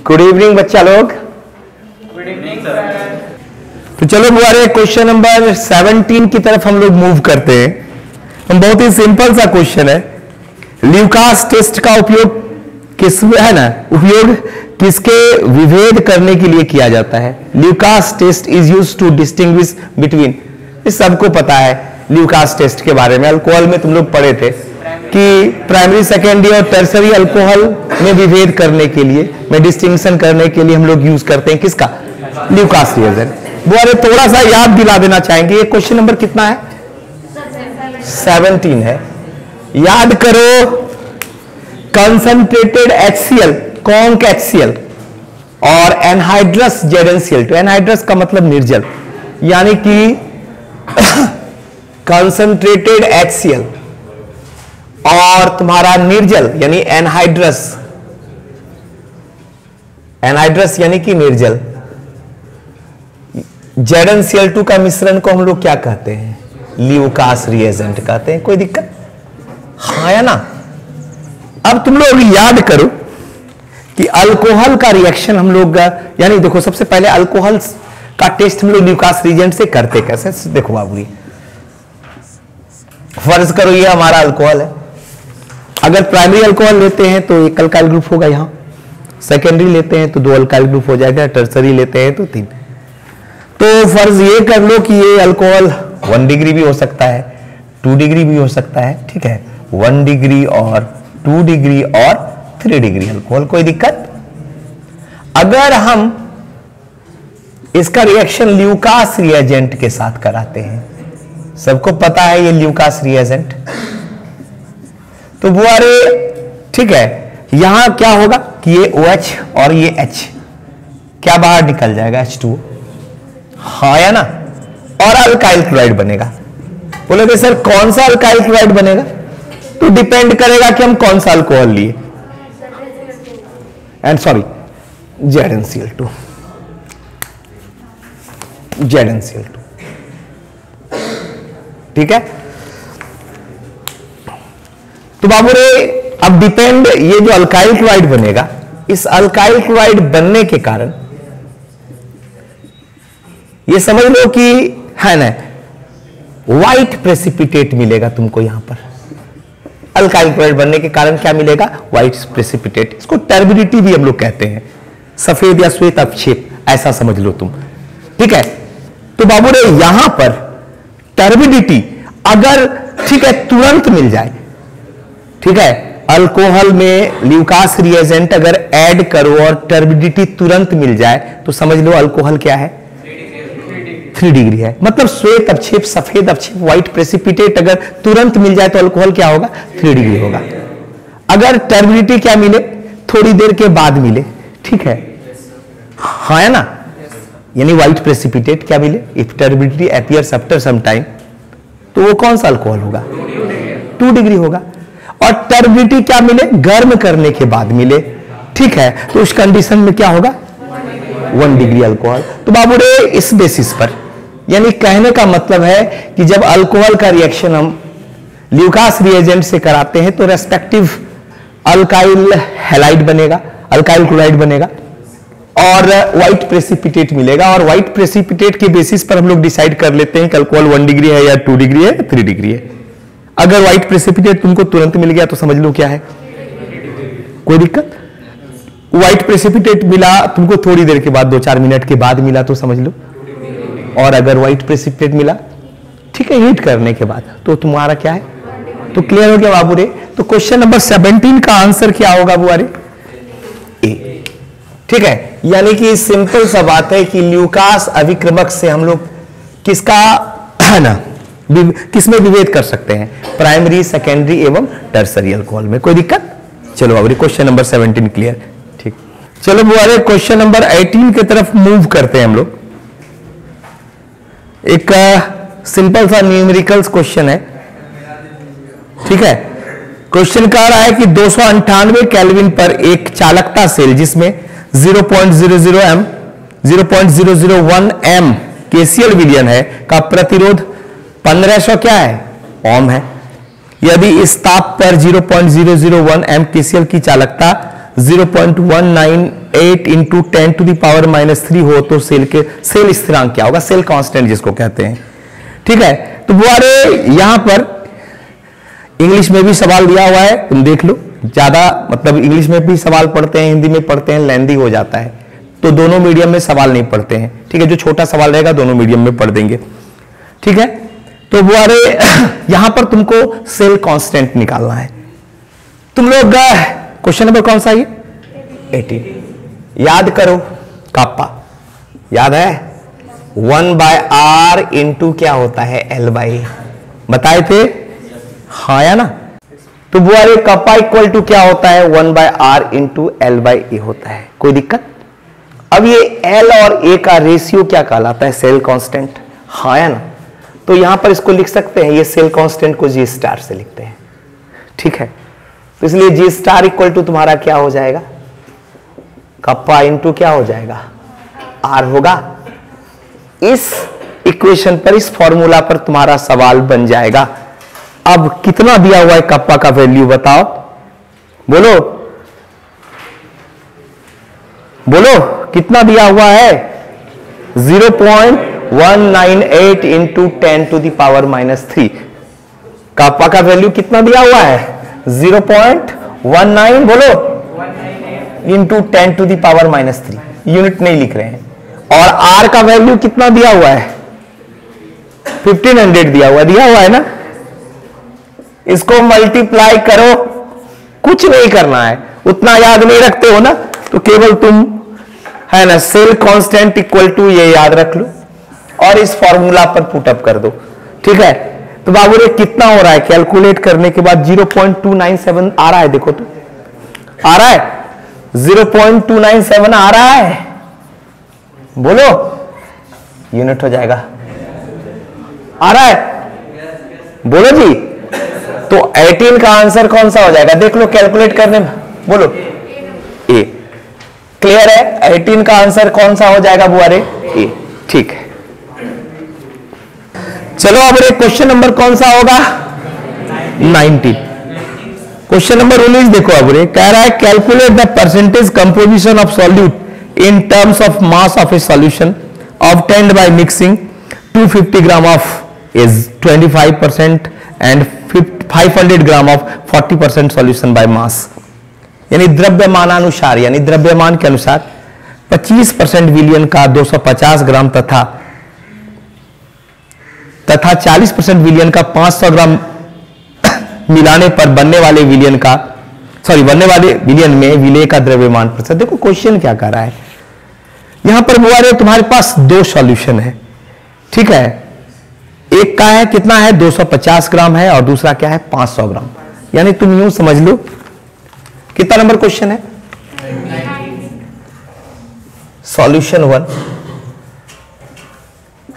Good evening बच्चा लोग। Good evening sir. तो चलो हमारे क्वेश्चन नंबर 17 की तरफ हम लोग मूव करते हैं। हम बहुत ही सिंपल सा क्वेश्चन है। ल्यूकास टेस्ट का उपयोग किसके विभेद करने के लिए किया जाता है? Lucas test is used to distinguish between, इस सबको पता है ल्यूकास टेस्ट के बारे में। अल्कोहल में तुम लोग पढ़े थे कि प्राइमरी सेकेंडरी और टर्सरी अल्कोहल में विभेद करने के लिए, में डिस्टिंक्शन करने के लिए हम लोग यूज करते हैं किसका? Lucas reagent. वो अरे थोड़ा सा याद दिला देना चाहेंगे। ये क्वेश्चन नंबर कितना है? 17 है। याद करो, कंसंट्रेटेड HCl, कॉन्क HCl और एनहाइड्रस ZnCl2। एनहाइड्रस का मतलब निर्जल, यानी कि कंसंट्रेटेड HCl और तुम्हारा निर्जल यानी एनहाइड्रस, एनहाइड्रस यानी कि निर्जल ZnCl2 का मिश्रण को हम लोग क्या कहते हैं? ल्यूकास रिएजेंट कहते हैं। कोई दिक्कत? हाँ या ना? अब तुम लोग याद करो कि अल्कोहल का रिएक्शन हम लोग, यानी देखो सबसे पहले अल्कोहल का टेस्ट हम लोग ल्यूकास रिएजेंट से करते कैसे? देखो बाबू, फर्ज करो ये हमारा अल्कोहल है। अगर प्राइमरी अल्कोहल लेते हैं तो एक अल्काइल ग्रुप होगा यहां, सेकेंडरी लेते हैं तो 2 अल्काइल ग्रुप हो जाएगा, टर्सरी लेते हैं तो 3। तो फर्ज ये कर लो कि ये अल्कोहल 1 डिग्री भी हो सकता है, 2 डिग्री भी हो सकता है, ठीक है? 1 डिग्री और 2 डिग्री और 3 डिग्री अल्कोहल। कोई दिक्कत? अगर हम इसका रिएक्शन ल्यूकास रिएजेंट के साथ कराते हैं, सबको पता है ये ल्यूकास रिएजेंट, तो वो अरे ठीक है, यहां क्या होगा कि ये OH और ये H क्या बाहर निकल जाएगा? H2O, हाँ या ना? और अल्काइल क्लोराइड बनेगा। बोलोगे सर कौन सा अल्काइल क्लोराइड बनेगा? तो डिपेंड करेगा कि हम कौन सा अल्कोहल लिए, एंड सॉरी ZnCl2, ZnCl2, ठीक है? तो बाबू रे अब डिपेंड, ये जो अल्काइल क्लोराइड बनेगा, इस अल्काइल क्लोराइड बनने के कारण ये समझ लो कि है ना, व्हाइट प्रेसिपिटेट मिलेगा तुमको यहां पर। अल्काइल क्लोराइड बनने के कारण क्या मिलेगा? White precipitate. इसको टर्बिडिटी भी हम लोग कहते हैं, सफेद या श्वेत अवक्षेप, ऐसा समझ लो तुम, ठीक है? तो बाबू रे यहां पर टर्बिडिटी अगर ठीक है तुरंत मिल जाए, ठीक है, अल्कोहल में ल्यूकास रिएजेंट अगर ऐड करो और टर्बिडिटी तुरंत मिल जाए तो समझ लो अल्कोहल क्या है? 3 डिग्री है। मतलब श्वेत अवक्षेप, सफेद अवक्षेप, व्हाइट प्रेसिपिटेट अगर तुरंत मिल जाए तो अल्कोहल क्या होगा? 3 डिग्री होगा। अगर टर्बिडिटी क्या मिले? थोड़ी देर के बाद मिले, ठीक है? हाँ है ना? यानी व्हाइट प्रेसिपिटेट क्या मिले? If turbidity appears after some time, तो वो कौन सा अल्कोहल होगा? 2 डिग्री होगा। और टर्बिडिटी क्या मिले? गर्म करने के बाद मिले, ठीक है? तो उस कंडीशन में क्या होगा? 1 डिग्री अल्कोहल। तो बाबू रे इस बेसिस पर, यानी कहने का मतलब है कि जब अल्कोहल का रिएक्शन हम ल्यूकास रिएजेंट से कराते हैं तो रेस्पेक्टिव अल्काइल हैलाइड बनेगा, अल्काइल क्लोराइड बनेगा और व्हाइट प्रेसिपिटेट मिलेगा। और व्हाइट प्रेसिपिटेट के बेसिस पर हम लोग डिसाइड कर लेते हैं कि अल्कोहल 1 डिग्री है या 2 डिग्री है, 3 डिग्री है। अगर व्हाइट प्रेसिपिटेट तुमको तुरंत मिल गया तो समझ लो क्या है? कोई दिक्कत? व्हाइट प्रेसिपिटेट मिला तुमको थोड़ी देर के बाद, 2-4 मिनट के बाद मिला तो समझ लो। और अगर व्हाइट प्रेसिपिटेट मिला, ठीक है, हीट करने के बाद, तो तुम्हारा क्या है? तो क्लियर हो गया बाबू रे? तो क्वेश्चन नंबर 17 का आंसर क्या होगा बुआरे? ए, ठीक है? यानी कि सिंपल सा बात है कि ल्यूकास अभिक्रमक से हम लोग किसका है ना, किसमें विभेद कर सकते हैं? प्राइमरी, सेकेंडरी एवं टर्सरी अल्कोहल में। कोई दिक्कत? चलो बाबू, क्वेश्चन नंबर 17 क्लियर, ठीक। चलो बुआरे क्वेश्चन नंबर 18 की तरफ मूव करते हैं हम लोग। एक सिंपल सा न्यूमेरिकल्स क्वेश्चन है, ठीक है? क्वेश्चन कह रहा है कि 298 केल्विन पर एक चालकता सेल जिसमें 0.00 0.001 एम केसीएल विलयन है का प्रतिरोध 1500 क्या है? ओम है। यदि इस ताप पर 0.001 एम केसीएल की चालकता 0.198 इंटू 10 टू द पावर -3 हो तो सेल स्थिरांक क्या होगा, सेल कांस्टेंट जिसको कहते हैं। ठीक है, तो बुआरे यहां पर इंग्लिश में भी सवाल दिया हुआ है, तुम देख लो। ज्यादा मतलब इंग्लिश में भी सवाल पढ़ते हैं, हिंदी में पढ़ते हैं, लेंदी हो जाता है, तो दोनों मीडियम में सवाल नहीं पढ़ते हैं। ठीक है, जो छोटा सवाल रहेगा दोनों मीडियम में पढ़ देंगे। ठीक है, तो बुआरे यहां पर तुमको सेल कांस्टेंट निकालना है। तुम लोग क्वेश्चन नंबर कौन सा है? 18 याद करो। कापा याद है, 1/r इंटू क्या होता है, L/A बताए थे, हाँ या ना। तो बुआरे कप्पा इक्वल टू क्या होता है, 1/r इंटू L/A होता है। कोई दिक्कत? अब ये L और A का रेशियो क्या कहलाता है, सेल कांस्टेंट, हाँ या ना। तो यहां पर इसको लिख सकते हैं, ये सेल कांस्टेंट को G स्टार से लिखते हैं। ठीक है, तो इसलिए G स्टार इक्वल टू तुम्हारा क्या हो जाएगा, कप्पा इंटू क्या हो जाएगा, R होगा। इस इक्वेशन पर, इस फॉर्मूला पर तुम्हारा सवाल बन जाएगा। अब कितना दिया हुआ है कप्पा का वैल्यू बताओ, बोलो बोलो कितना दिया हुआ है, 0.198 into 10 to the power -3। Kappa का वैल्यू कितना दिया हुआ है, 0.19 बोलो into 10 to the power -3, unit नहीं लिख रहे हैं। और आर का वैल्यू कितना दिया हुआ है, 1500 दिया हुआ है ना। इसको मल्टीप्लाई करो, कुछ नहीं करना है, उतना याद नहीं रखते हो ना, तो केवल तुम है ना सेल कांस्टेंट इक्वल टू ये याद रख लो और इस फॉर्मूला पर पुटअप कर दो। ठीक है, तो बाबू रे कितना हो रहा है, कैलकुलेट करने के बाद 0.297 आ रहा है, देखो तो आ रहा है, 0.297 आ रहा है, बोलो यूनिट हो जाएगा, आ रहा है, बोलो जी। तो 18 का आंसर कौन सा हो जाएगा, देख लो कैलकुलेट करने में, बोलो ए। क्लियर है, 18 का आंसर कौन सा हो जाएगा बुआरे, ए। ठीक है, चलो अब क्वेश्चन नंबर कौन सा होगा, 19। क्वेश्चन नंबर 19 देखो, अब कह रहा है calculate the percentage composition of solute in terms of mass of a solution obtained by mixing 250 gram of is 25% and 500 gram of 40% solution by mass। यानी द्रव्यमानानुसार, यानी द्रव्यमान के अनुसार 25% विलियन का 250 ग्राम तथा 40% विलियन का 500 ग्राम मिलाने पर बनने वाले विलियन में विलेय का द्रव्यमान प्रतिशत। देखो क्वेश्चन क्या कर रहा है, यहां पर बुआरे तुम्हारे पास दो सॉल्यूशन है। ठीक है, एक का है कितना है, 250 ग्राम है, और दूसरा क्या है, 500 ग्राम। यानी तुम यूं समझ लो, कितना नंबर क्वेश्चन है, सॉल्यूशन 1,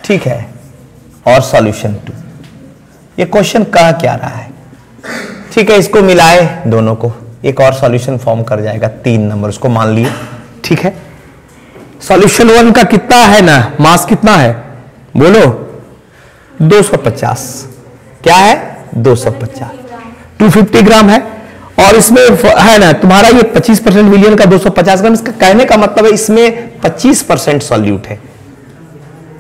ठीक है, और सॉल्यूशन 2। ये क्वेश्चन कह क्या रहा है, ठीक है, इसको मिलाए दोनों को, एक और सॉल्यूशन फॉर्म कर जाएगा, 3 नंबर उसको मान लिए। ठीक है, सॉल्यूशन 1 का कितना है ना, मास कितना है, बोलो 250, क्या है 250, 250 ग्राम है, और इसमें है ना तुम्हारा ये 25% विलियन का 250 ग्राम। इसका कहने का मतलब है इसमें 25% सॉल्यूट है,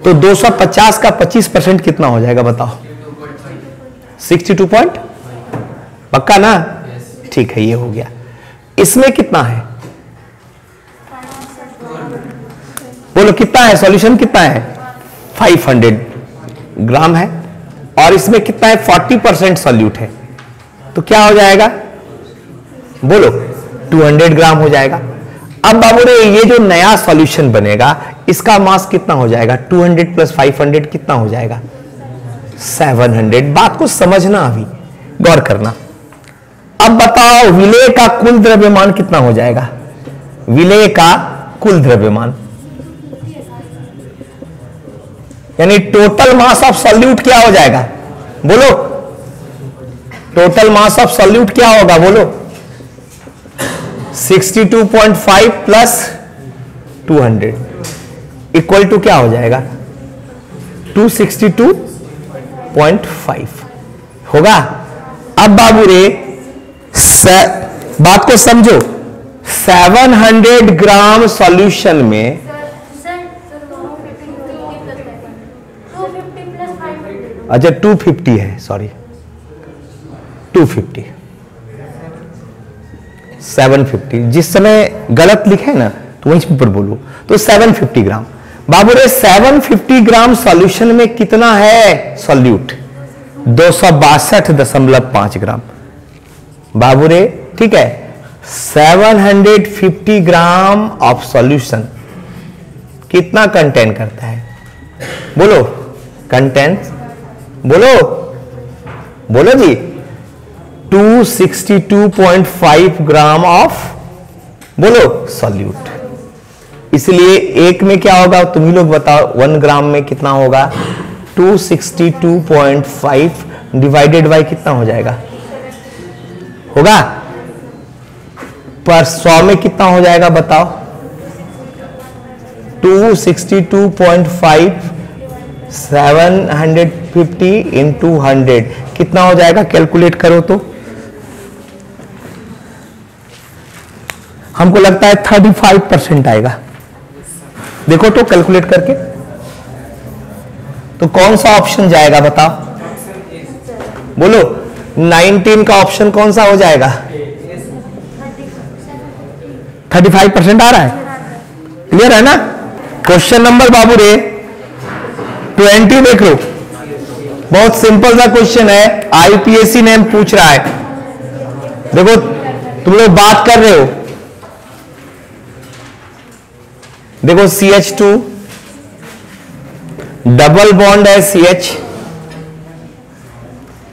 तो 250 का 25% कितना हो जाएगा बताओ, 62 पॉइंट, पक्का ना, ठीक है, ये हो गया। इसमें कितना है, बोलो कितना है, सॉल्यूशन कितना है, 500 ग्राम है, और इसमें कितना है, 40% सॉल्यूट है, तो क्या हो जाएगा, बोलो 200 ग्राम हो जाएगा। अब बाबू रे ये जो नया सॉल्यूशन बनेगा इसका मास कितना हो जाएगा, 200 प्लस 500 कितना हो जाएगा, 700। बात को समझना, अभी गौर करना। अब बताओ विलेय का कुल द्रव्यमान कितना हो जाएगा, विलेय का कुल द्रव्यमान, यानी टोटल मास ऑफ सॉल्यूट क्या हो जाएगा, बोलो टोटल मास ऑफ सॉल्यूट क्या होगा, बोलो 62.5 प्लस 200 इक्वल टू क्या हो जाएगा, 262.5 होगा। अब बाबू रे बात को समझो, 700 ग्राम सॉल्यूशन में अच्छा 250 है, सॉरी 250 750, जिस समय गलत लिखे ना तो वहीं पर बोलो, तो 750 ग्राम। बाबू रे 750 ग्राम सॉल्यूशन में कितना है सॉल्यूट? 262.5 ग्राम। बाबू रे ठीक है, 750 ग्राम ऑफ सॉल्यूशन कितना कंटेन करता है? बोलो कंटेंट, बोलो बोलो जी। 262.5 ग्राम ऑफ बोलो सॉल्यूट। इसलिए एक में क्या होगा तुम ही लोग बताओ, 1 ग्राम में कितना होगा? 262.5 डिवाइडेड बाय कितना हो जाएगा? होगा पर 100 में कितना हो जाएगा बताओ? 262.5 750 इंटू 100 कितना हो जाएगा? कैलकुलेट करो तो। हमको लगता है 35% आएगा। देखो तो कैलकुलेट करके, तो कौन सा ऑप्शन जाएगा बताओ? बोलो 19 का ऑप्शन कौन सा हो जाएगा? 35% आ रहा है, क्लियर है ना? क्वेश्चन नंबर बाबू रे 20 देख लो, बहुत सिंपल सा क्वेश्चन है, आईपीएससी ने पूछ रहा है। देखो तुम लोग बात कर रहे हो, देखो CH2 डबल बॉन्ड है CH,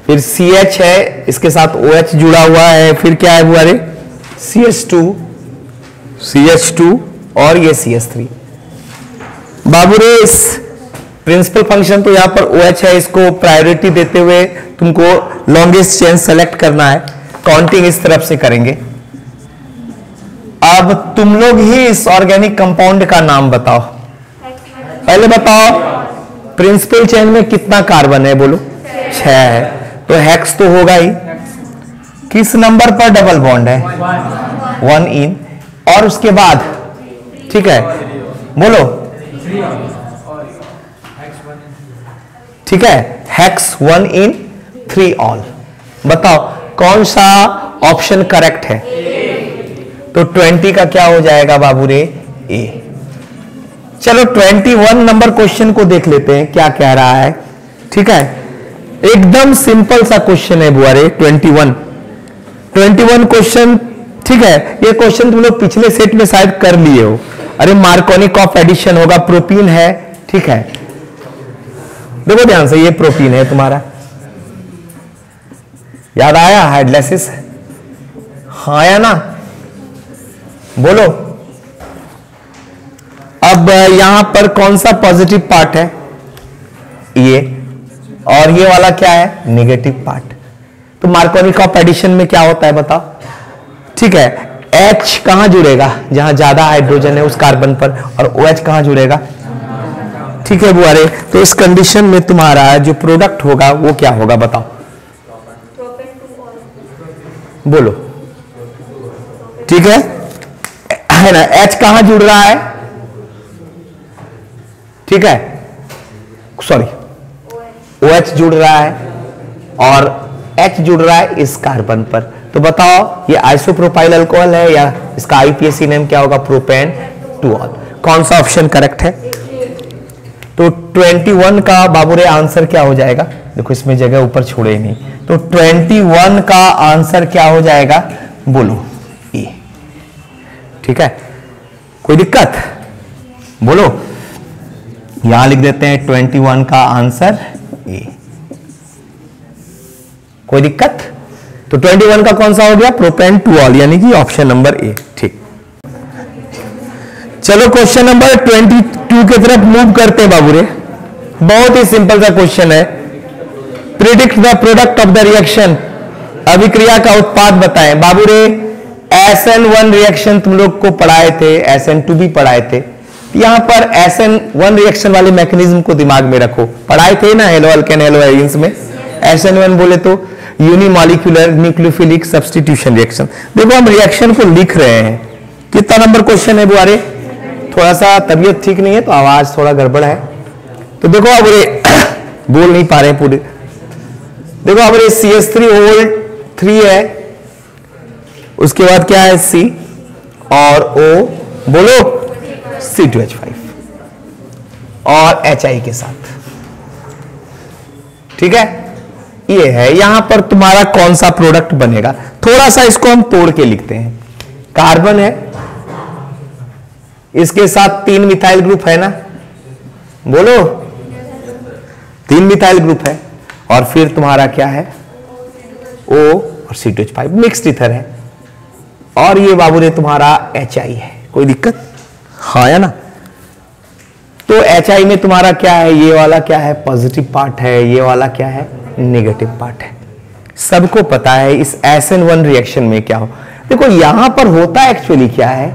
फिर CH है, इसके साथ OH जुड़ा हुआ है, फिर क्या है बुआरे? CH2 और ये CH3। बाबू रे इस प्रिंसिपल फंक्शन तो यहां पर OH है, इसको प्रायोरिटी देते हुए तुमको लॉन्गेस्ट चेन सेलेक्ट करना है। काउंटिंग इस तरफ से करेंगे। अब तुम लोग ही इस ऑर्गेनिक कंपाउंड का नाम बताओ। पहले बताओ प्रिंसिपल चेन में कितना कार्बन है? बोलो 6 है, तो हेक्स तो होगा ही। किस नंबर पर डबल बॉन्ड है? 1 इन, और उसके बाद ठीक है बोलो ठीक है, हेक्स 1 इन 3 ऑल। बताओ कौन सा ऑप्शन करेक्ट है? तो 20 का क्या हो जाएगा बाबू रे? ए। चलो 21 नंबर क्वेश्चन को देख लेते हैं क्या कह रहा है। ठीक है, एकदम सिंपल सा क्वेश्चन है बुआ रे। 21 क्वेश्चन, ठीक है। ये क्वेश्चन तुम लोग पिछले सेट में शायद कर लिए हो। अरे मार्कोनिक ऑफ एडिशन होगा, प्रोपीन है, ठीक है। देखो ध्यान से, ये प्रोपीन है तुम्हारा, याद आया? हाइड्रोलाइसिस हाँ आया ना? बोलो। अब यहां पर कौन सा पॉजिटिव पार्ट है? ये, और ये वाला क्या है? Negative part. तो मार्कोनिक ऑफ एडिशन में क्या होता है बताओ? ठीक है, H कहां जुड़ेगा? जहां ज्यादा हाइड्रोजन है उस कार्बन पर, और OH कहां जुड़ेगा? ठीक है बुआरे, तो इस कंडीशन में तुम्हारा जो प्रोडक्ट होगा वो क्या होगा बताओ? बोलो। ठीक है ना? H कहां जुड़ रहा है? ठीक है, सॉरी OH जुड़ रहा है और H जुड़ रहा है इस कार्बन पर। तो बताओ ये आइसोप्रोपाइल अल्कोहल है या इसका आईपीएसी नेम क्या होगा? प्रोपेन 2ऑल। कौन सा ऑप्शन करेक्ट है? तो 21 का बाबू रे आंसर क्या हो जाएगा? देखो इसमें जगह ऊपर छोड़े नहीं, तो 21 का आंसर क्या हो जाएगा? बोलो ए। ठीक है, कोई दिक्कत? बोलो। यहां लिख देते हैं 21 का आंसर ए। कोई दिक्कत? तो 21 का कौन सा हो गया? प्रोपेन 2ऑल, यानी कि ऑप्शन नंबर ए। ठीक, चलो क्वेश्चन नंबर 22 की तरफ मूव करते हैं बाबू रे। बहुत ही सिंपल सा क्वेश्चन है। Predict the product of the reaction, अभिक्रिया का उत्पाद बताएं। बाबू रे SN1 रिएक्शन तुम लोग को पढ़ाए थे, SN2 भी पढ़ाए थे। यहां पर SN1 रिएक्शन वाले मैकेनिज्म को दिमाग में रखो, पढ़ाए थे ना हेलो अल्केन हेलो एल्कीन्स में। SN1 बोले तो यूनिमॉलिक्यूलर न्यूक्लियोफिलिक सब्स्टिट्यूशन रिएक्शन। देखो हम रिएक्शन को लिख रहे हैं, कितना नंबर क्वेश्चन है बुआरे? थोड़ा सा तबीयत ठीक नहीं है तो आवाज थोड़ा गड़बड़ है, तो देखो अब बोल नहीं पा रहे पूरे। देखो अब CH3 है, उसके बाद क्या है C और O, बोलो C2H5 और HI के साथ, ठीक है। ये है, यहां पर तुम्हारा कौन सा प्रोडक्ट बनेगा, थोड़ा सा इसको हम तोड़ के लिखते हैं। कार्बन है, इसके साथ 3 मिथाइल ग्रुप है ना, बोलो 3 मिथाइल ग्रुप है, और फिर तुम्हारा क्या है O और C2H5 मिक्स्ड ईथर है, और ये बाबू रे तुम्हारा HI है। कोई दिक्कत? हाँ या ना? तो HI में तुम्हारा क्या है, ये वाला क्या है पॉजिटिव पार्ट है, ये वाला क्या है नेगेटिव पार्ट है। सबको पता है इस SN1 रिएक्शन में क्या हो। देखो यहां पर होता एक्चुअली क्या है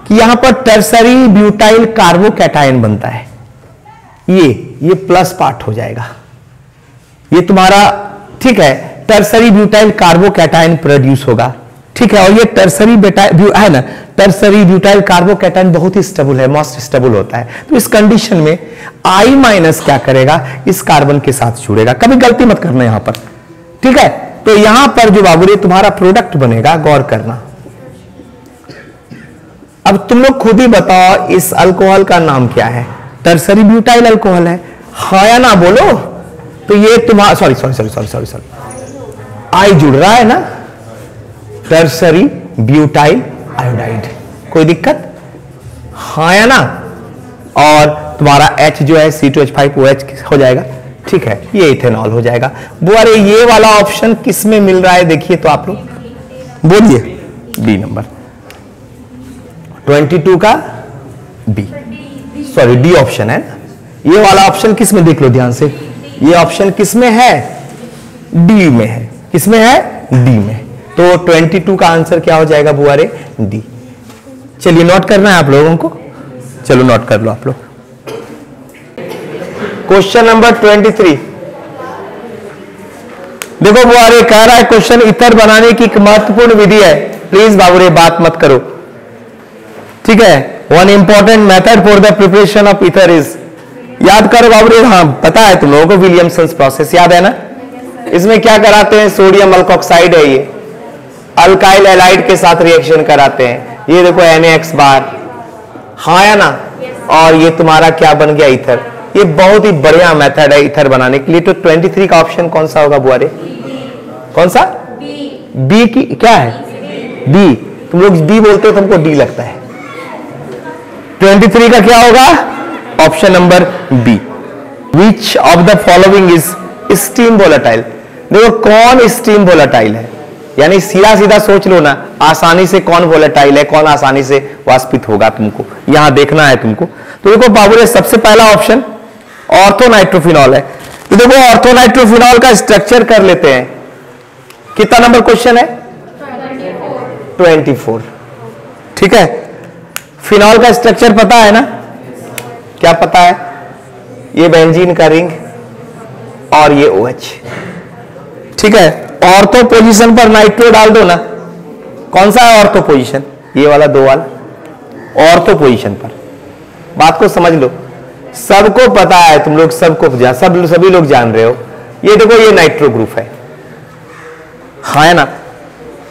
कि यहां पर टर्सरी ब्यूटाइल कार्बोकैटायन बनता है, ये प्लस पार्ट हो जाएगा, ये तुम्हारा ठीक है। टर्सरी ब्यूटाइल कार्बोकैटायन प्रोड्यूस होगा, ठीक है। और ये टर्सरी है ना, टर्सरी ब्यूटाइल कार्बोकैटायन बहुत ही स्टेबल है, मोस्ट स्टेबल होता है। तो इस कंडीशन में I- क्या करेगा, इस कार्बन के साथ जुड़ेगा। कभी गलती मत करना यहां पर, ठीक है। तो यहां पर जो बाबू तुम्हारा प्रोडक्ट बनेगा, गौर करना। अब तुम लोग खुद ही बताओ इस अल्कोहल का नाम क्या है? टर्सरी ब्यूटाइल अल्कोहल है, हाँ या ना बोलो। तो ये तुम्हारा सॉरी आई जुड़ रहा है ना, टर्सरी ब्यूटाइल आयोडाइड। कोई दिक्कत? हाँ या ना? और तुम्हारा H जो है C2H5OH हो जाएगा, ठीक है। ये इथेनॉल हो जाएगा। बुआरे ये वाला ऑप्शन किस में मिल रहा है देखिए तो आप लोग बोलिए। बी नंबर 22 का बी, सॉरी डी ऑप्शन है ना। ये वाला ऑप्शन किस में देख लो ध्यान से, ये ऑप्शन किस में है? डी में है। किस में है? डी में। तो 22 का आंसर क्या हो जाएगा बुआरे? डी। चलिए नोट करना है आप लोगों को, चलो नोट कर लो आप लोग। क्वेश्चन नंबर 23 देखो बुआरे कह रहा है क्वेश्चन इथर बनाने की एक महत्वपूर्ण विधि है। प्लीज बाबूरे बात मत करो, ठीक है। One important method for the preparation of ether is, याद करो बाबूरे, हाँ पता है तुम लोगों को, विलियमसन्स प्रोसेस याद है ना। इसमें क्या कराते हैं, सोडियम अल्कोक्साइड है, ये अल्काइल एलाइड के साथ रिएक्शन कराते हैं। ये देखो NaX बार, हाँ या ना। और ये तुम्हारा क्या बन गया इथर। ये बहुत ही बढ़िया मेथड है इथर बनाने के लिए। तो 23 का ऑप्शन कौन सा होगा बुआरे? कौन सा? बी की क्या है? बी। तुम लोग डी बोलते हो, तुमको डी लगता है। 23 का क्या होगा? Option number B. Which of the following is steam volatile. देखो कौन स्टीम वोलेटाइल है, यानी सीधा सीधा सोच लो ना, आसानी से कौन वोलेटाइल है, कौन आसानी से वाष्पित होगा, तुमको यहां देखना है तुमको। तो देखो बाबू सबसे पहला ऑप्शन ऑर्थोनाइट्रोफिनॉल है। तो देखो ऑर्थोनाइट्रोफिनॉल का स्ट्रक्चर कर लेते हैं। कितना नंबर क्वेश्चन है? 24, ठीक है। फिनॉल का स्ट्रक्चर पता है ना, क्या पता है? ये बेंजीन का रिंग और ये OH, ठीक है। ऑर्थो पोजीशन पर नाइट्रो डाल दो ना। कौन सा है ऑर्थो पोजीशन? ये वाला 2 वाला ऑर्थो पोजीशन पर। बात को समझ लो, सबको पता है, तुम लोग सबको सभी लोग जान रहे हो। ये देखो ये नाइट्रो ग्रुप है, हाँ है ना।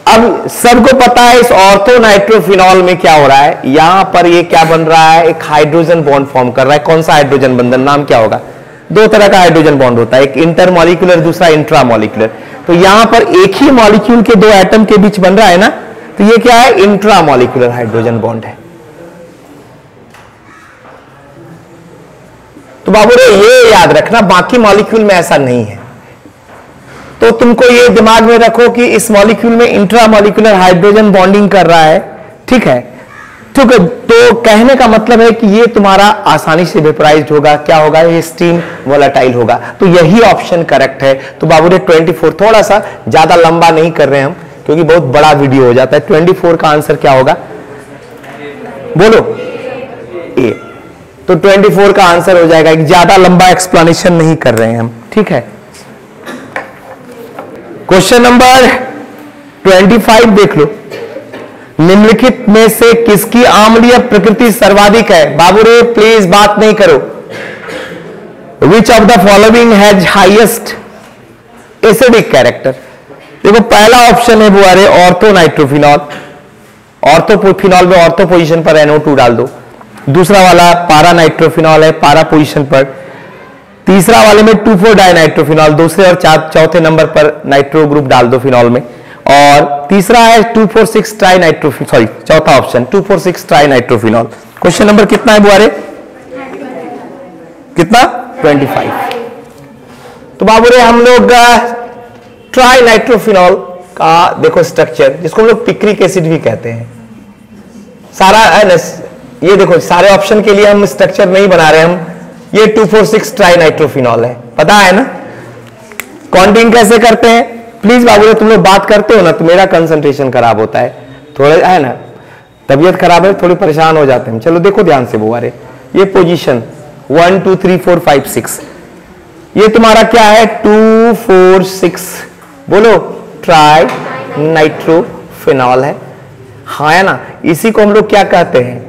अब सबको पता है इस ऑर्थो नाइट्रोफिनॉल में क्या हो रहा है, यहां पर ये क्या बन रहा है, एक हाइड्रोजन बॉन्ड फॉर्म कर रहा है। कौन सा हाइड्रोजन बंधन, नाम क्या होगा? 2 तरह का हाइड्रोजन बॉन्ड होता है, एक इंटरमॉलिक्यूलर, दूसरा इंट्रामॉलिक्यूलर। तो यहां पर एक ही मॉलिक्यूल के 2 एटम के बीच बन रहा है ना, तो ये क्या है? इंट्रामॉलिक्यूलर हाइड्रोजन बॉन्ड है। तो बाबू रे ये याद रखना, बाकी मॉलिक्यूल में ऐसा नहीं है। तो तुमको ये दिमाग में रखो कि इस मॉलिक्यूल में इंट्रामॉलिक्यूलर हाइड्रोजन बॉन्डिंग कर रहा है, ठीक है। ठीक है, तो कहने का मतलब है कि ये तुम्हारा आसानी से वेपोराइज्ड होगा। क्या होगा? ये स्टीम वोलेटाइल होगा। तो यही ऑप्शन करेक्ट है। तो बाबू रे 24, थोड़ा सा ज्यादा लंबा नहीं कर रहे हैं हम, क्योंकि बहुत बड़ा वीडियो हो जाता है। 24 का आंसर क्या होगा? बोलो ए। तो 24 का आंसर हो जाएगा। ज्यादा लंबा एक्सप्लेनेशन नहीं कर रहे हैं हम, ठीक है। क्वेश्चन नंबर 25 देख लो। निम्नलिखित में से किसकी आम्लीय प्रकृति सर्वाधिक है? बाबू रे प्लीज बात नहीं करो। विच of the following has highest acidic character? देखो पहला ऑप्शन है बुआरे ऑर्थो नाइट्रोफिनॉल, ऑर्थोफिनॉल में ऑर्थो पोजीशन पर NO2 डाल दो। दूसरा वाला पारा नाइट्रोफिनॉल है, पारा पोजीशन पर। तीसरा वाले में 2,4 डाइनाइट्रोफिनॉल, दूसरे और चौथे नंबर पर नाइट्रो ग्रुप डाल दो फिनॉल में। और तीसरा है 2,4,6 ट्राइनाइट्रोफिनॉल, सॉरी चौथा ऑप्शन 2,4,6 ट्राइनाइट्रोफिनॉल। क्वेश्चन नंबर कितना है बुआरे? कितना? 25। तो बाबू रे हम लोग ट्राइनाइट्रोफिनॉल का देखो स्ट्रक्चर, जिसको हम लोग पिक्रिक एसिड भी कहते हैं, सारा है ना। ये देखो सारे ऑप्शन के लिए हम स्ट्रक्चर नहीं बना रहे, हम ये 2,4,6 ट्राइनाइट्रोफिनॉल है, पता है ना। काउंटिंग कैसे करते हैं? प्लीज बाबू रे तुम लोग बात करते हो ना तो मेरा कंसंट्रेशन खराब होता है, थोड़ा है ना, तबीयत खराब है, थोड़ी परेशान हो जाते हैं। चलो देखो ध्यान से बुआ रे, ये पोजीशन 1 2 3 4 5 6, ये तुम्हारा क्या है? 2 4 6, बोलो ट्राई नाइट्रोफिनॉल है, हाँ है ना। इसी को हम लोग क्या कहते हैं?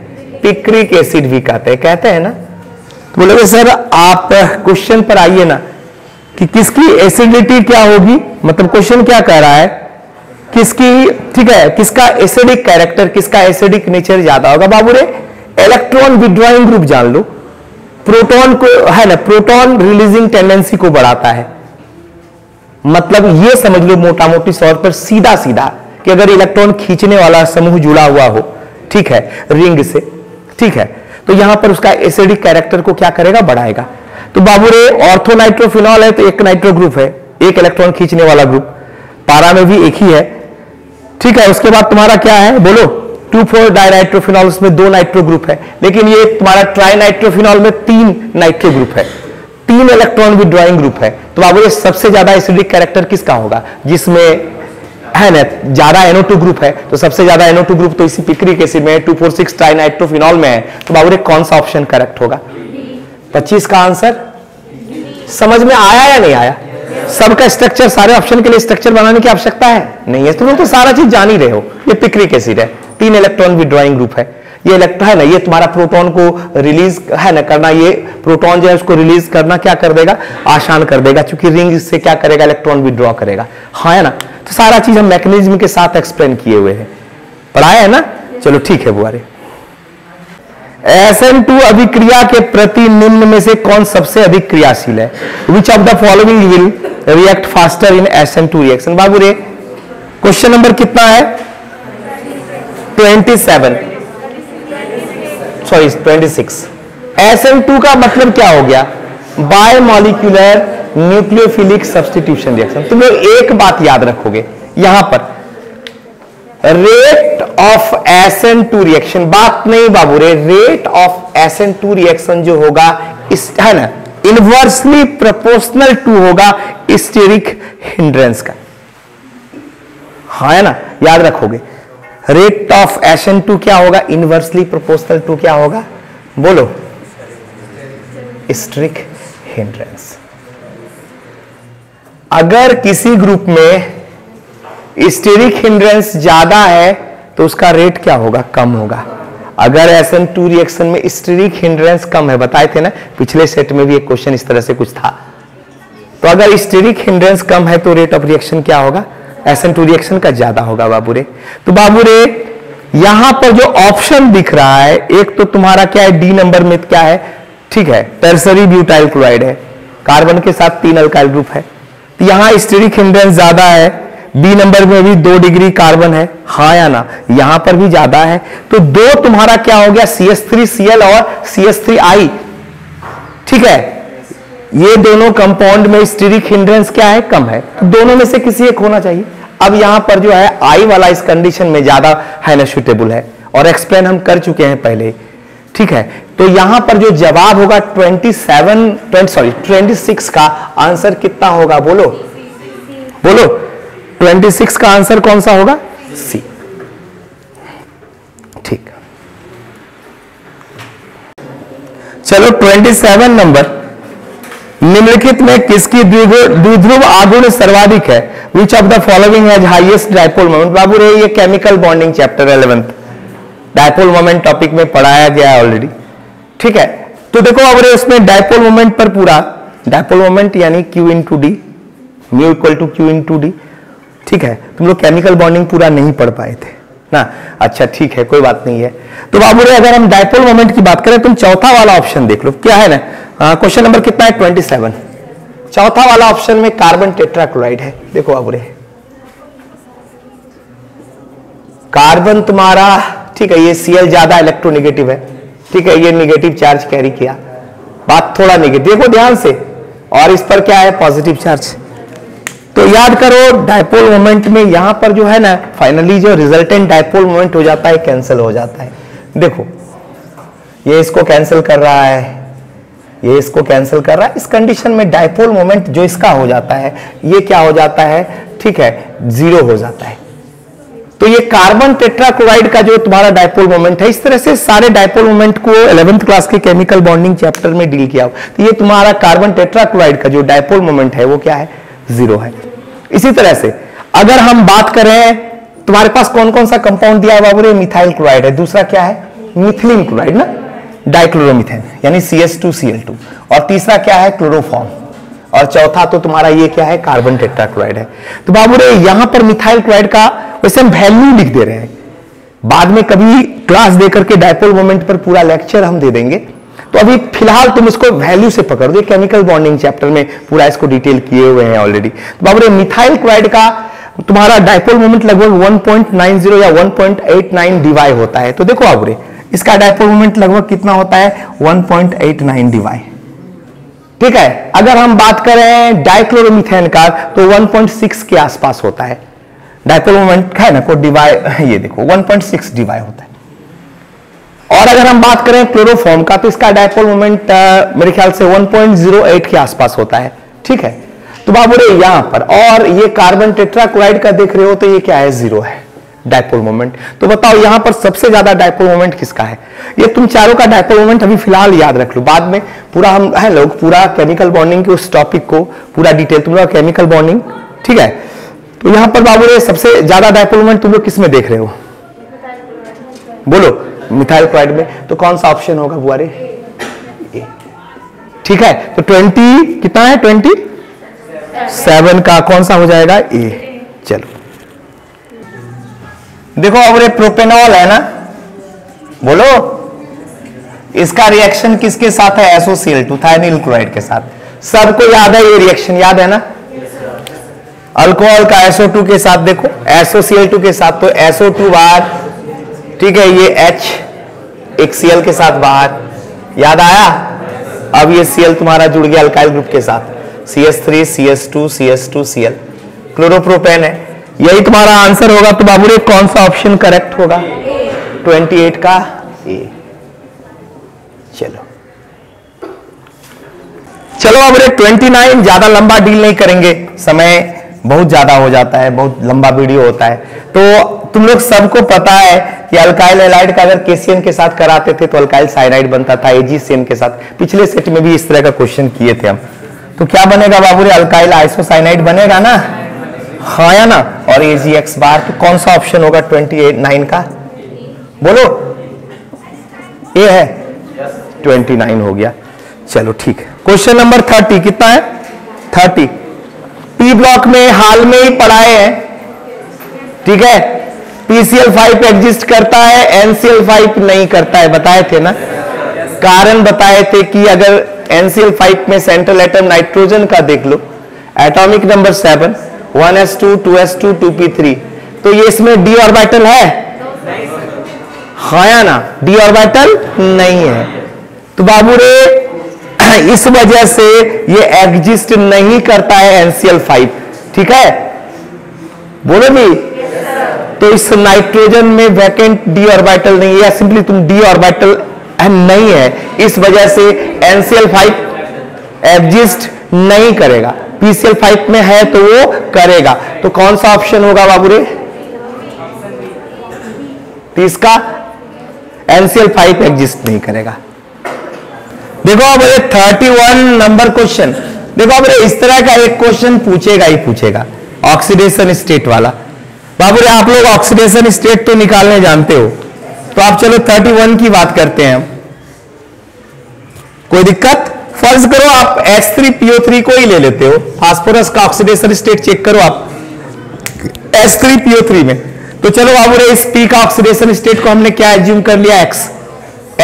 पिक्रिक एसिड भी कहते हैं ना। तो बोलोगे सर आप क्वेश्चन पर आइए ना कि किसकी एसिडिटी क्या होगी, मतलब क्वेश्चन क्या कह रहा है, किसकी, ठीक है, किसका एसिडिक कैरेक्टर, किसका एसिडिक नेचर ज्यादा होगा? बाबू रे इलेक्ट्रॉन विड्रॉइंग ग्रुप जान लो, प्रोटॉन को है ना, प्रोटॉन रिलीजिंग टेंडेंसी को बढ़ाता है। मतलब ये समझ लो मोटा मोटी तौर पर सीधा सीधा कि अगर इलेक्ट्रॉन खींचने वाला समूह जुड़ा हुआ हो, ठीक है, रिंग से, ठीक है, तो यहां पर उसका एसिडिक कैरेक्टर को क्या करेगा? बढ़ाएगा। तो बाबू रे ऑर्थो नाइट्रोफिनॉल है तो एक नाइट्रो ग्रुप है, एक इलेक्ट्रॉन खींचने वाला ग्रुप, पारा में भी एक ही है, ठीक है। उसके बाद तुम्हारा क्या है बोलो? 2,4 डाइनाइट्रोफिनॉल, उसमें 2 नाइट्रो ग्रुप है, लेकिन ये तुम्हारा ट्राइनाइट्रोफिनॉल में 3 नाइट्रो ग्रुप है, 3 इलेक्ट्रॉन विड्रॉइंग ग्रुप है। तो बाबू रे सबसे ज्यादा एसिडिक कैरेक्टर किसका होगा? जिसमें है ना ज्यादा NO2 ग्रुप है, तो सबसे ज्यादा NO2 ग्रुप तो इसी पिक्रिक एसिड में 2,4,6 ट्राइनाइट्रोफिनॉल में है। तो बाबू रे कौन सा ऑप्शन करेक्ट होगा? 25 का आंसर समझ में आया या नहीं आया? सबका स्ट्रक्चर, सारे ऑप्शन के लिए स्ट्रक्चर बनाने की आवश्यकता है नहीं है, तुम लोग तो सारा चीज जान ही रहे हो। ये पिक्रिक एसिड है, 3 इलेक्ट्रॉन विड्रॉइंग ग्रुप है, ये इलेक्ट्रॉन है ना, ये तुम्हारा प्रोटॉन को रिलीज है ना करना, ये प्रोटॉन जो है उसको रिलीज करना क्या कर देगा? आसान कर देगा, क्योंकि रिंग से क्या करेगा? इलेक्ट्रॉन विड्रॉ करेगा, हाँ है ना। तो सारा चीज हम मैकेनिज्म के साथ एक्सप्लेन किए हुए हैं, पढ़ाया है ना। चलो ठीक है बुआरे। SN2 अभिक्रिया के प्रति निम्न में से कौन सबसे अधिक क्रियाशील है? Which of the following will react faster in SN2 reaction? बाबू रे क्वेश्चन नंबर कितना है? 27, सॉरी 26। SN2 का मतलब क्या हो गया? Biomolecular nucleophilic substitution reaction. तुम लोग एक बात याद रखोगे यहां पर, रेट ऑफ SN2 रिएक्शन, बात नहीं बाबू रे, रेट ऑफ SN2 रिएक्शन जो होगा इस है ना इनवर्सली प्रोपोर्शनल टू होगा स्टेरिक हिंड्रेंस का, हाँ है ना, याद रखोगे। रेट ऑफ SN2 क्या होगा? इनवर्सली प्रोपोर्शनल टू क्या होगा? बोलो स्टेरिक हिंड्रेंस। अगर किसी ग्रुप में स्टेरिक हिंड्रेंस ज्यादा है तो उसका रेट क्या होगा? कम होगा। अगर SN2 रिएक्शन में स्टेरिक हिंड्रेंस कम है, बताए थे ना पिछले सेट में भी एक क्वेश्चन इस तरह से कुछ था, तो अगर स्टेरिक हिंड्रेंस कम है तो रेट ऑफ रिएक्शन क्या होगा? SN2 रिएक्शन का ज्यादा होगा बाबू रे। तो बाबू रे यहां पर जो ऑप्शन दिख रहा है, एक तो तुम्हारा क्या है? डी नंबर में क्या है? ठीक है, टर्सरी ब्यूटाइल क्लोराइड है, कार्बन के साथ 3 अल्काइल ग्रुप है, तो यहां स्टेरिक हिंड्रेंस ज्यादा है। बी नंबर में भी 2 डिग्री कार्बन है, हाँ या ना, यहां पर भी ज्यादा है। तो 2 तुम्हारा क्या हो गया? CH3Cl और CH3I, ठीक है, ये दोनों कंपाउंड में स्टेरिक हिंड्रेंस क्या है? कम है, तो दोनों में से किसी एक होना चाहिए। अब यहां पर जो है I वाला इस कंडीशन में ज्यादा है ना सुटेबल है, और एक्सप्लेन हम कर चुके हैं पहले, ठीक है। तो यहां पर जो जवाब होगा 26 का आंसर कितना होगा? बोलो बोलो 26 का आंसर कौन सा होगा? सी, ठीक। चलो 27 नंबर, निम्नलिखित में किसकी द्विध्रुव आघूर्ण सर्वाधिक है? Which of the following has highest dipole moment? बाबू रे ये chemical bonding chapter 11th dipole moment topic में पढ़ाया गया है ऑलरेडी, ठीक है। तो देखो अब उसमें डायपोल मोमेंट पर पूरा डायपोल मोमेंट यानी Q into D, mu equal to Q into D, ठीक है। तुम लोग केमिकल बॉन्डिंग पूरा नहीं पढ़ पाए थे ना, अच्छा ठीक है, कोई बात नहीं है। तो बाबू रे अगर हम डायपोल मोमेंट की बात करें तुम चौथा वाला ऑप्शन देख लो, क्या है ना, क्वेश्चन नंबर कितना है 27, चौथा वाला ऑप्शन में कार्बन टेट्राक्लोराइड है। देखो बाबू रे कार्बन तुम्हारा, ठीक है, ये Cl ज्यादा इलेक्ट्रोनेगेटिव है, ठीक है, ये निगेटिव चार्ज कैरी किया, बात थोड़ा निगेटिव, देखो ध्यान से, और इस पर क्या है पॉजिटिव चार्ज। तो याद करो डायपोल मोमेंट में यहां पर जो है ना फाइनली जो रिजल्टेंट डायपोल मोमेंट हो जाता है कैंसिल हो जाता है। देखो ये इसको कैंसिल कर रहा है, ये इसको कैंसिल कर रहा है, इस कंडीशन में डायपोल मोमेंट जो इसका हो जाता है ये क्या हो जाता है, ठीक है, 0 हो जाता है। तो ये कार्बन टेट्राक्लोराइड का जो तुम्हारा डायपोल मोमेंट है, इस तरह से सारे डायपोल मोमेंट को 11th क्लास के केमिकल बॉन्डिंग चैप्टर में डील किया। तो ये तुम्हारा कार्बन टेट्राक्लोराइड का जो डायपोल मोमेंट है वो क्या है, 0 है। इसी तरह से अगर हम बात करें तुम्हारे पास कौन कौन सा कंपाउंड दिया है बाबू रे, मिथाइल क्लोराइड है, दूसरा क्या है मिथिलीन क्लोराइड ना, डाइक्लोरोमीथेन यानी CH2Cl2, और तीसरा क्या है क्लोरोफॉर्म, और चौथा तो तुम्हारा ये क्या है कार्बन टेट्राक्लोराइड है। तो बाबू रे यहां पर मिथाइल क्लोराइड का वैसे हम वैल्यू लिख दे रहे हैं, बाद में कभी क्लास देकर के डायपोल मोमेंट पर पूरा लेक्चर हम दे देंगे, तो अभी फिलहाल तुम इसको वैल्यू से पकड़ दो, केमिकल बॉन्डिंग चैप्टर में पूरा इसको डिटेल किए हुए हैं ऑलरेडी। तो बाबू रे मिथाइल क्लोराइड का तुम्हारा डायपोल मोमेंट लगभग 1.90 या 1.89 डीवाई होता है। तो देखो बाबू रे इसका डायपोल मोमेंट लगभग कितना होता है 1.89 डीवाई, ठीक है। अगर हम बात करें डाइक्लोरोमीथेन का तो 1.6 के आसपास होता है डायपोल मोमेंट, है ना, को डीवाई, ये देखो 1.6 डीवाई होता है। और अगर हम बात करें क्लोरोफॉर्म का तो इसका डायपोल मोमेंट मेरे ख्याल से 1.08 के आसपास होता है, ठीक है। तो बाबू रे यहां पर, और ये कार्बन टेट्राक्लोराइड का देख रहे हो तो ये क्या है 0 है डायपोल मोमेंट। तो बताओ यहां पर सबसे ज्यादा डायपोल मोमेंट किसका है? ये तुम चारों का डायपोल मोमेंट अभी फिलहाल याद रख लो, बाद में पूरा हम है लोग पूरा केमिकल बॉन्डिंग के उस टॉपिक को पूरा डिटेल तुम लोग केमिकल बॉन्डिंग, ठीक है। तो यहां पर बाबू रे सबसे ज्यादा डायपोल मोमेंट तुम लोग किस में देख रहे हो, बोलो मिथाइल क्लोराइड में। तो कौन सा ऑप्शन होगा बुआरे, ए, ठीक है। तो 20 कितना है 27 का कौन सा हो जाएगा ए। चलो देखो अब ये प्रोपेनॉल है ना, बोलो इसका रिएक्शन किसके साथ है, SOCl2 थायनिल क्लोराइड के साथ। सबको याद है ये रिएक्शन, याद है ना, अल्कोहल का SO2 के साथ, देखो SOCl2 के साथ, तो SO2 बाहर, ठीक है, ये H एक Cl के साथ बाहर, याद आया। अब ये Cl तुम्हारा जुड़ गया अल्काइल ग्रुप के साथ, CH3 CH2 CH2 Cl, chloropropane है, यही तुम्हारा आंसर होगा। तो बाबू रे कौन सा ऑप्शन करेक्ट होगा, 28 का ए। चलो चलो अब रे 29, ज्यादा लंबा डील नहीं करेंगे, समय बहुत ज्यादा हो जाता है, बहुत लंबा वीडियो होता है। तो तुम लोग सबको पता है कि अल्काइल हैलाइड का अगर केसीएन के साथ कराते थे तो अल्काइल साइनाइड बनता था AgCN के साथ। पिछले सेट में भी इस तरह का क्वेश्चन किए थे हम। तो क्या बनेगा बाबू रे, अल्काइल आइसोसाइनाइड बनेगा ना, हाँ या ना, और AgX बार। तो कौन सा ऑप्शन होगा 29 का, बोलो ये है 29 हो गया। चलो ठीक है, क्वेश्चन नंबर 30 कितना है 30, पी ब्लॉक में हाल में ही पढ़ाए हैं, ठीक है। PCl5 एग्जिस्ट करता है, NCl5 नहीं करता है, बताए थे ना, कारण बताए थे कि अगर NCl5 में सेंट्रल एटम नाइट्रोजन का देख लो, atomic number 7 1s2 2s2 2p3, तो ये इसमें d ऑर्बिटल है, हाँ या ना, d ऑर्बिटल नहीं है। तो बाबू रे इस वजह से ये एग्जिस्ट नहीं करता है NCl5, ठीक है, बोलो भी। तो इस नाइट्रोजन में वैकेंट d ऑर्बिटल नहीं है, या सिंपली तुम d ऑर्बिटल नहीं है, इस वजह से NCl5 एग्जिस्ट नहीं करेगा। PCl5 में है तो वो करेगा। तो कौन सा ऑप्शन होगा बाबू रे, इसका NCl5 एग्जिस्ट नहीं करेगा। देखो अब 31 नंबर क्वेश्चन, देखो अब इस तरह का एक क्वेश्चन पूछेगा ही पूछेगा, ऑक्सीडेशन स्टेट वाला। बाबू रे आप लोग ऑक्सीडेशन स्टेट तो निकालने जानते हो, तो आप चलो 31 की बात करते हैं। कोई दिक्कत? फर्ज करो आप H3PO3 को ही ले लेते हो, फास्फोरस का ऑक्सीडेशन स्टेट चेक करो आप H3PO3 में। तो चलो बाबू रे इस P का ऑक्सीडेशन स्टेट को हमने क्या एज्यूम कर लिया, X।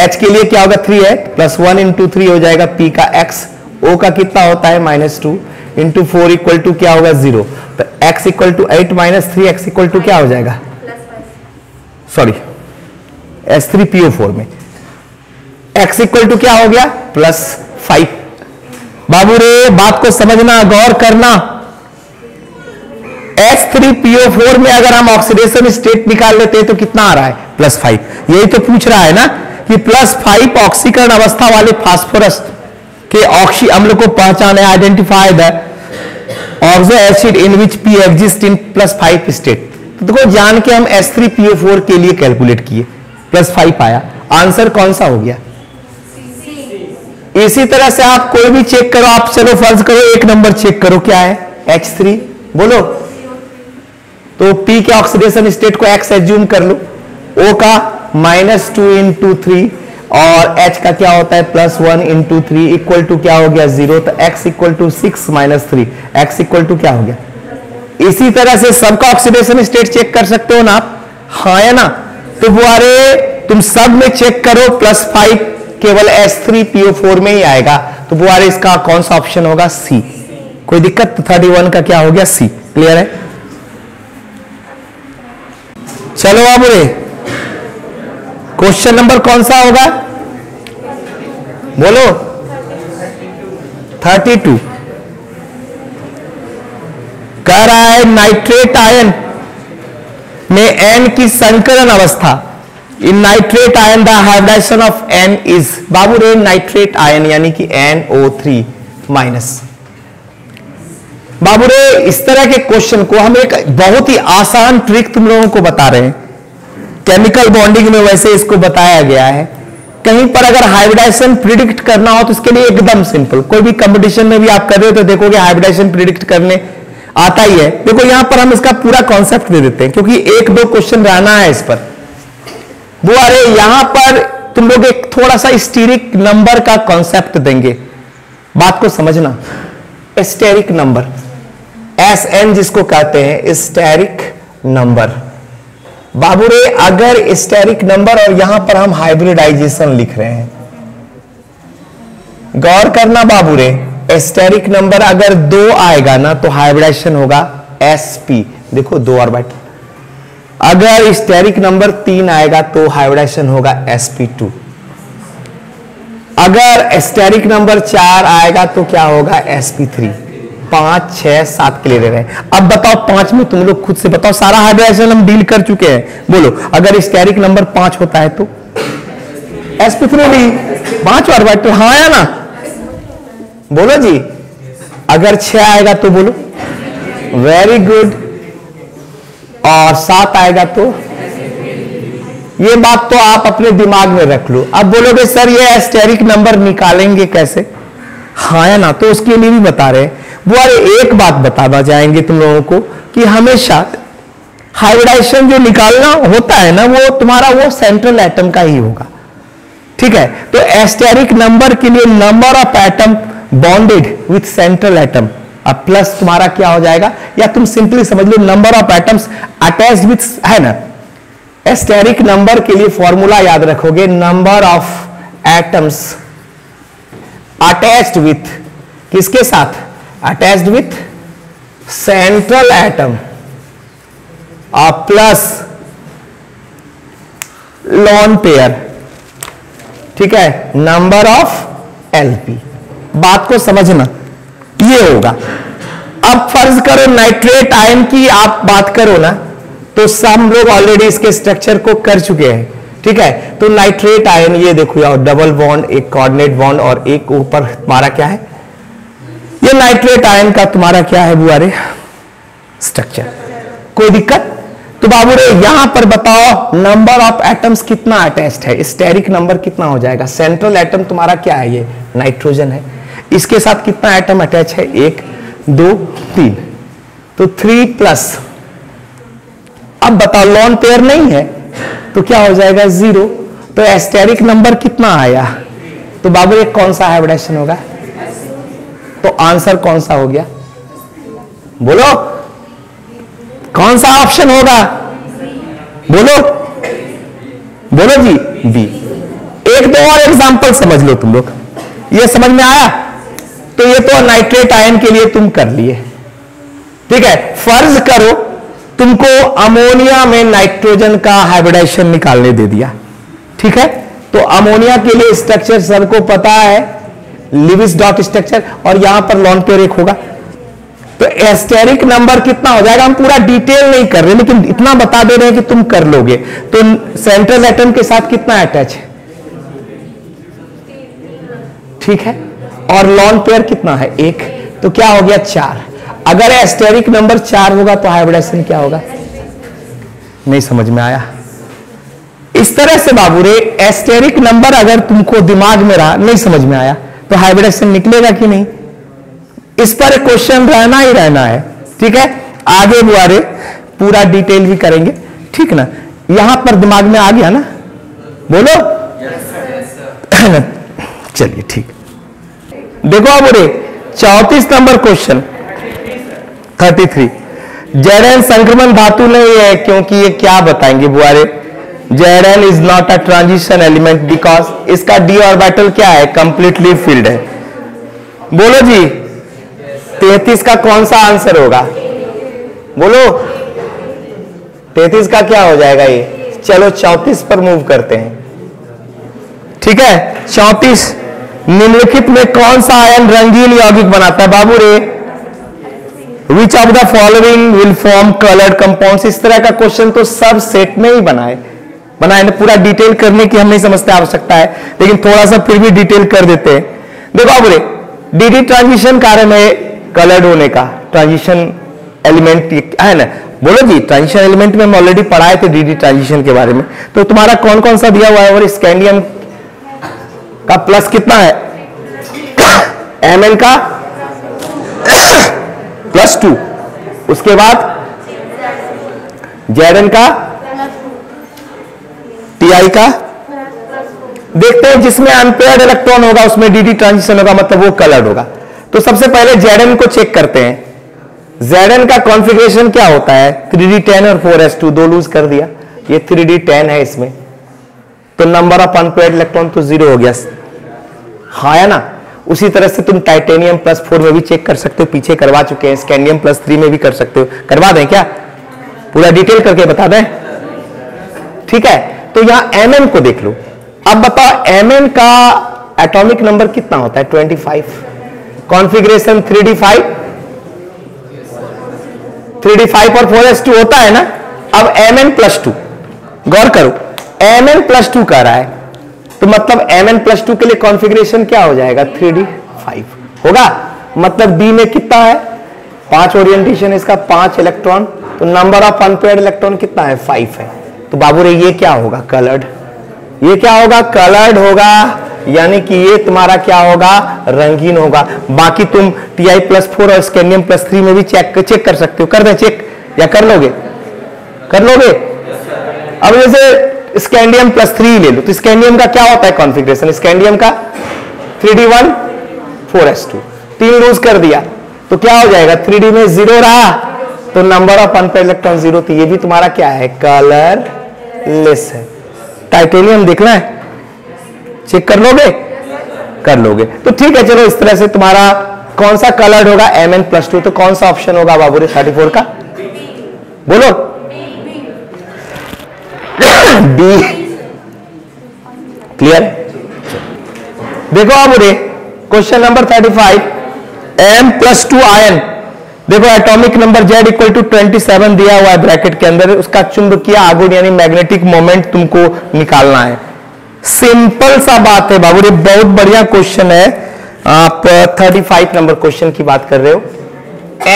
H के लिए क्या होगा 3 है, प्लस 1 इंटू 3 हो जाएगा P का X। O का कितना होता है -2 इंटू 4 इक्वल टू क्या होगा 0। तो X equal to 8 minus 3X equal to क्या हो जाएगा, सॉरी H3PO4 में X इक्वल टू क्या हो गया +5। बाबू रे बात को समझना, गौर करना। H3PO4 में अगर हम ऑक्सीडेशन स्टेट निकाल लेते हैं तो कितना आ रहा है +5। यही तो पूछ रहा है ना कि +5 ऑक्सीकरण अवस्था वाले फास्फोरस के ऑक्सी अम्ल को पहचाने, identify the oxo acid in which P exist in +5 state. तो देखो जान के हम H3PO4 के लिए कैलकुलेट किए, +5 आया, आंसर कौन सा हो गया। इसी तरह से आप कोई भी चेक करो, आप चलो फर्ज करो एक नंबर चेक करो, क्या है H3 बोलो। तो P के ऑक्सीडेशन स्टेट को X एज्यूम कर लो, O का -2 इंटू 3 और H का क्या होता है +1 इंटू 3 इक्वल टू क्या हो गया 0। तो X equal to 6 minus 3, X equal to क्या हो गया। इसी तरह से सबका ऑक्सीडेशन स्टेट चेक कर सकते हो ना आप, हाँ है ना। तो बुआरे तुम सब में चेक करो, +5 केवल H3PO4 में ही आएगा। तो बुआरे इसका कौन सा ऑप्शन होगा, C। कोई दिक्कत? 31 का क्या हो गया C। क्लियर है? चलो बाबू रे क्वेश्चन नंबर कौन सा होगा बोलो, 32। कह रहा है नाइट्रेट आयन में N की संकरण अवस्था, in nitrate ion the hybridization of N is. बाबू रे नाइट्रेट आयन यानी कि NO3 माइनस। बाबू रे इस तरह के क्वेश्चन को हम एक बहुत ही आसान ट्रिक तुम लोगों को बता रहे हैं, केमिकल बॉन्डिंग में वैसे इसको बताया गया है। कहीं पर अगर हाइब्रिडाइजेशन प्रिडिक्ट करना हो तो इसके लिए एकदम सिंपल, कोई भी कंपटीशन में भी आप कर रहे हो तो देखोगे हाइब्रिडाइजेशन प्रिडिक्ट करने आता ही है। देखो यहां पर हम इसका पूरा कॉन्सेप्ट दे देते हैं क्योंकि एक दो क्वेश्चन रहना है इस पर। वो अरे यहां पर तुम लोग एक थोड़ा सा स्टीरिक नंबर का कॉन्सेप्ट देंगे, बात को समझना। स्टेरिक नंबर, SN जिसको कहते हैं स्टेरिक नंबर। बाबू रे अगर स्टेरिक नंबर और यहां पर हम हाइब्रिडाइजेशन लिख रहे हैं, गौर करना बाबू रे, स्टेरिक नंबर अगर 2 आएगा ना तो हाइब्रिडाइजेशन होगा sp। देखो 2 ऑर्बिटल। अगर स्टेरिक नंबर 3 आएगा तो हाइब्रिडाइजेशन होगा sp2। अगर स्टेरिक नंबर 4 आएगा तो क्या होगा sp3। 5, 6, 7 के लिए दे रहे हैं। अब बताओ 5 में तुम लोग खुद से बताओ, सारा हाइब्रिडाइजेशन हम डील कर चुके हैं। बोलो अगर स्टेरिक नंबर 5 होता है तो sp3 5 ऑर्बिटल, हाँ या ना बोलो जी। अगर 6 आएगा तो बोलो वेरी गुड, और 7 आएगा तो, ये बात तो आप अपने दिमाग में रख लो। अब बोलोगे सर ये स्टेरिक नंबर निकालेंगे कैसे, हाँ या ना, तो उसके लिए भी बता रहे हैं। वो अरे एक बात बताना चाहेंगे तुम लोगों को कि हमेशा हाइब्रिडाइजेशन जो निकालना होता है ना वो तुम्हारा वो सेंट्रल एटम का ही होगा, ठीक है। तो एस्टेरिक नंबर के लिए number of atom bonded with central atom, अब प्लस तुम्हारा क्या हो जाएगा, या तुम सिंपली समझ लो number of atoms attached with, है ना। एस्टेरिक नंबर के लिए फॉर्मूला याद रखोगे, number of atoms attached with, किसके साथ, अटैच्ड विथ सेंट्रल एटम और प्लस लॉन पेयर, ठीक है, नंबर ऑफ एलपी। बात को समझना, ये होगा। अब फर्ज करो नाइट्रेट आयन की आप बात करो ना, तो सब लोग ऑलरेडी इसके स्ट्रक्चर को कर चुके हैं, ठीक है। तो नाइट्रेट आयन ये देखो यार, डबल बॉन्ड, एक कोऑर्डिनेट बॉन्ड और एक ऊपर तुम्हारा क्या है, ये नाइट्रेट आयन का तुम्हारा क्या है बुआरे, स्ट्रक्चर। कोई दिक्कत? तो बाबू रे यहां पर बताओ नंबर ऑफ एटम्स कितना अटैच्ड है, स्टेरिक नंबर कितना हो जाएगा। सेंट्रल एटम तुम्हारा क्या है, ये नाइट्रोजन है। इसके साथ कितना एटम अटैच है? 1 2 3, तो 3 प्लस। अब बताओ लॉन पेयर नहीं है तो क्या हो जाएगा? 0। तो एस्टेरिक नंबर कितना आया? तो बाबू एक कौन सा हाइब्रिडेशन होगा? तो आंसर कौन सा हो गया? बोलो कौन सा ऑप्शन होगा? बोलो बोलो जी, बी। एक दो और एग्जांपल समझ लो तुम लोग, ये समझ में आया? तो ये तो नाइट्रेट आयन के लिए तुम कर लिए, ठीक है। फर्ज करो तुमको अमोनिया में नाइट्रोजन का हाइब्रिडेशन निकालने दे दिया, ठीक है। तो अमोनिया के लिए स्ट्रक्चर सबको पता है, लिविस डॉट स्ट्रक्चर, और यहां पर लॉन पेयर एक होगा। तो एस्टेरिक नंबर कितना हो जाएगा? हम पूरा डिटेल नहीं कर रहे, लेकिन इतना बता दे रहे हैं कि तुम कर लोगे। तो सेंट्रल एटम के साथ कितना अटैच है? ठीक है। और लॉन पेयर कितना है? 1। तो क्या हो गया? 4। अगर एस्टेरिक नंबर 4 होगा तो हाइब्रिडेशन क्या होगा? नहीं समझ में आया? इस तरह से बाबू रे एस्टेरिक नंबर अगर तुमको दिमाग में रहा, नहीं समझ में आया, तो हाइब्रिडेशन निकलेगा कि नहीं? इस पर क्वेश्चन रहना ही रहना है, ठीक है। आगे बुआरे पूरा डिटेल भी करेंगे, ठीक ना। यहां पर दिमाग में आ गया ना? बोलो चलिए ठीक। देखो अब रे 34 नंबर क्वेश्चन 33। Zn संक्रमण धातु नहीं है, क्योंकि ये क्या बताएंगे बुआरे? Zn is not a transition element because इसका d ऑर्बिटल क्या है? कंप्लीटली फिल्ड है। बोलो जी 33 का कौन सा आंसर होगा? बोलो 33 का क्या हो जाएगा ये? चलो 34 पर मूव करते हैं, ठीक है। 34 निम्नलिखित में कौन सा आयन रंगीन यौगिक बनाता है? बाबू रे विच of the following will form coloured compounds. इस तरह का क्वेश्चन तो सब सेट में ही बनाए पूरा डिटेल करने की हम नहीं समझते आवश्यकता है, लेकिन थोड़ा सा फिर भी डिटेल कर देते हैं। देखो बाबू रे डी ट्रांजिशन कारण है कलर्ड होने का, ट्रांजिशन एलिमेंट है ना। बोलो जी ट्रांजिशन एलिमेंट में हम ऑलरेडी पढ़ाए थे डी ट्रांजिशन के बारे में। तो तुम्हारा कौन कौन सा दिया हुआ है? और स्कैंडियम का प्लस कितना है? Mn का +2, उसके बाद Zn का, Ti का। देखते हैं जिसमें अनपेयर्ड इलेक्ट्रॉन होगा उसमें डी ट्रांजिशन होगा, मतलब वो कलर्ड होगा। तो सबसे पहले Zn को चेक करते हैं। Zn का कॉन्फ़िगरेशन क्या होता है? 3d10 और 4s2, 2 लूज कर दिया, ये 3d10 है इसमें, तो नंबर ऑफ अनपेयर्ड इलेक्ट्रॉन तो 0 हो गया, हाँ है ना। उसी तरह से तुम टाइटेनियम +4 में भी चेक कर सकते हो, पीछे करवा चुके हैं। स्कैंडियम +3 में भी कर सकते हो, करवा दें क्या? पूरा डिटेल करके बता दें, ठीक है। तो यहां Mn को देख लो। अब बताओ Mn का एटॉमिक नंबर कितना होता है? 25। कॉन्फ़िगरेशन 3d5 और 4s2 होता है ना। अब Mn+2 गौर करो, Mn+2 कह रहा है, तो मतलब Mn+2 के लिए कॉन्फ़िगरेशन क्या हो जाएगा? 3d5 होगा। मतलब D में कितना है? 5 ओरिएंटेशन, इसका 5 इलेक्ट्रॉन, तो नंबर ऑफ अनपेयर्ड इलेक्ट्रॉन कितना है? 5 है। तो बाबू रे ये क्या होगा? कलर्ड। ये क्या होगा? कलर्ड होगा, यानी कि ये तुम्हारा क्या होगा? रंगीन होगा। बाकी तुम Ti+4 और स्कैंडियम +3 में भी चेक कर सकते हो। कर दें चेक या कर लोगे? कर लोगे? अब जैसे स्कैंडियम +3 ले लो, तो स्कैंडियम का क्या होता है कॉन्फ़िगरेशन? स्कैंडियम का 3d1 4s2, 3 लूज कर दिया तो क्या हो जाएगा? 3d में 0 रहा, तो नंबर ऑफ अनपेयर्ड इलेक्ट्रॉन 0, तो ये भी तुम्हारा क्या है? कलरलेस है। टाइटेनियम देखना है, चेक कर लोगे? कर लोगे, तो ठीक है। चलो इस तरह से तुम्हारा कौन सा कलर्ड होगा? Mn+2। तो कौन सा ऑप्शन होगा बाबू रे 34 का? बोलो बी। क्लियर? देखो बाबू रे क्वेश्चन नंबर 35, M+2 आयन। देखो एटॉमिक नंबर Z = 27 दिया हुआ है ब्रैकेट के अंदर, उसका चुंबकीय आघूर्ण यानी मैग्नेटिक मोमेंट तुमको निकालना है। सिंपल सा बात है बाबू रे, बहुत बढ़िया क्वेश्चन है। आप 35 नंबर क्वेश्चन की बात कर रहे हो।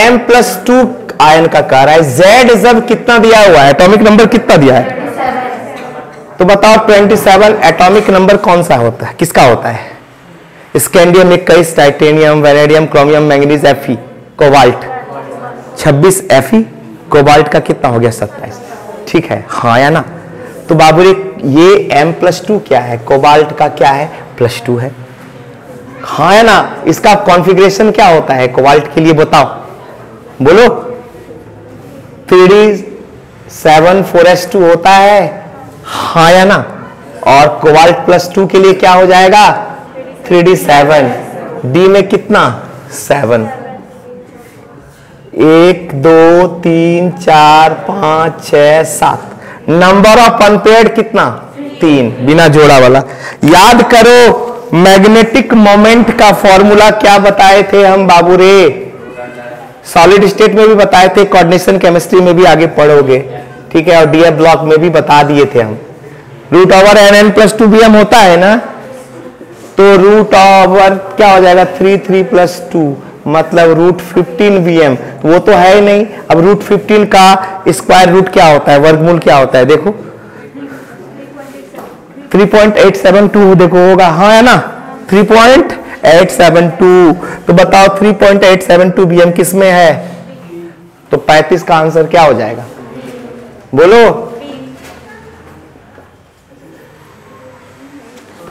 M+2 आयन का कह रहा है, Z जब कितना दिया हुआ है, एटॉमिक नंबर कितना दिया है? तो बताओ 27 एटॉमिक नंबर कौन सा होता है? किसका होता है? Scandium 21, titanium, vanadium, chromium, manganese, Fe, cobalt 26 Fe, cobalt का कितना हो गया 27। ठीक है, हाँ या ना? तो बाबू ये M+2 क्या है, कोबाल्ट का क्या है, +2 है। हाँ या ना? इसका कॉन्फ़िगरेशन क्या होता है कोबाल्ट के लिए, बताओ, बोलो। 3d7 4s2 होता है, हाँ या ना? और कोबाल्ट +2 के लिए क्या हो जाएगा, 3d7, d में कितना 7, 1 2 3 4 5 6 7, नंबर ऑफ अनपेयर्ड कितना 3, बिना जोड़ा वाला। याद करो मैग्नेटिक मोमेंट का फॉर्मूला क्या बताए थे हम बाबू रे, सॉलिड स्टेट में भी बताए थे, कोऑर्डिनेशन केमिस्ट्री में भी आगे पढ़ोगे, ठीक है, और डीएफ ब्लॉक में भी बता दिए थे हम। √(n+2)Vm होता है ना, तो √() क्या हो जाएगा 3 मतलब √15Vm, वो तो है ही नहीं। अब √15 का स्क्वायर रूट क्या होता है, वर्गमूल क्या होता है, देखो 3.872 देखो होगा, हाँ है ना, 3.872। तो बताओ 3.872 Vm किस में है, तो 35 का आंसर क्या हो जाएगा, बोलो।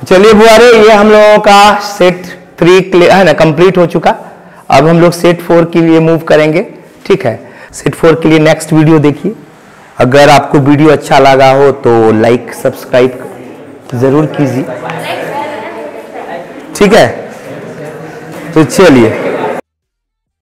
चलिए बुआरे, ये हम लोगों का सेट 3 है ना, कंप्लीट हो चुका। अब हम लोग सेट 4 के लिए मूव करेंगे, ठीक है। सेट 4 के लिए नेक्स्ट वीडियो देखिए। अगर आपको वीडियो अच्छा लगा हो तो लाइक सब्सक्राइब जरूर कीजिए, ठीक है। तो चलिए।